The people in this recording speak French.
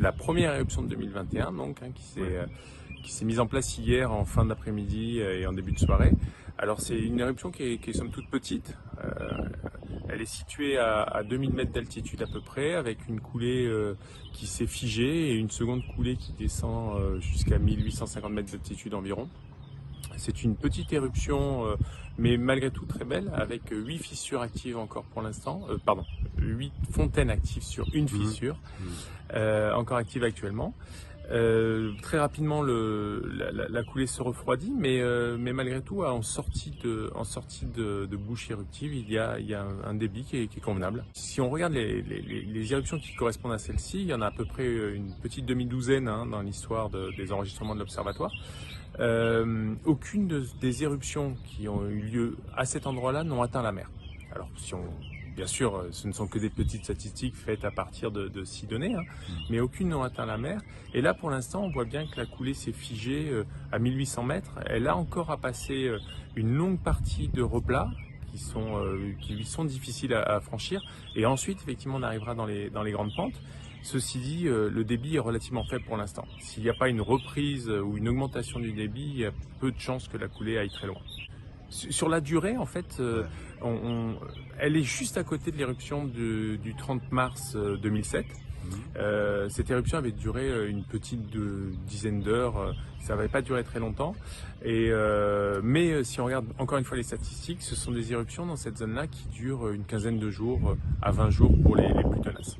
La première éruption de 2021, donc, qui s'est mise en place hier en fin d'après-midi et en début de soirée. Alors c'est une éruption qui est somme toute petite. Elle est située à 2000 mètres d'altitude à peu près, avec une coulée qui s'est figée et une seconde coulée qui descend jusqu'à 1850 mètres d'altitude environ. C'est une petite éruption, mais malgré tout très belle, avec 8 fissures actives encore pour l'instant. Pardon, 8 fontaines actives sur une fissure, encore active actuellement. Très rapidement, la coulée se refroidit, mais malgré tout, en sortie de bouche éruptive, il y a un débit qui est convenable. Si on regarde les éruptions qui correspondent à celle-ci, il y en a à peu près une petite demi-douzaine dans l'histoire des enregistrements de l'Observatoire. Aucune des éruptions qui ont eu lieu à cet endroit-là n'ont atteint la mer. Alors, bien sûr, ce ne sont que des petites statistiques faites à partir de 6 données, mais aucune n'ont atteint la mer. Et là, pour l'instant, on voit bien que la coulée s'est figée à 1800 mètres. Elle a encore à passer une longue partie de replats qui lui sont difficiles à franchir. Et ensuite, effectivement, on arrivera dans les grandes pentes. Ceci dit, le débit est relativement faible pour l'instant. S'il n'y a pas une reprise ou une augmentation du débit, il y a peu de chances que la coulée aille très loin. Sur la durée, en fait, elle est juste à côté de l'éruption du 30 mars 2007. Cette éruption avait duré une petite dizaine d'heures, ça n'avait pas duré très longtemps. Mais si on regarde encore une fois les statistiques, ce sont des éruptions dans cette zone-là qui durent une quinzaine de jours à 20 jours pour les plus tenaces.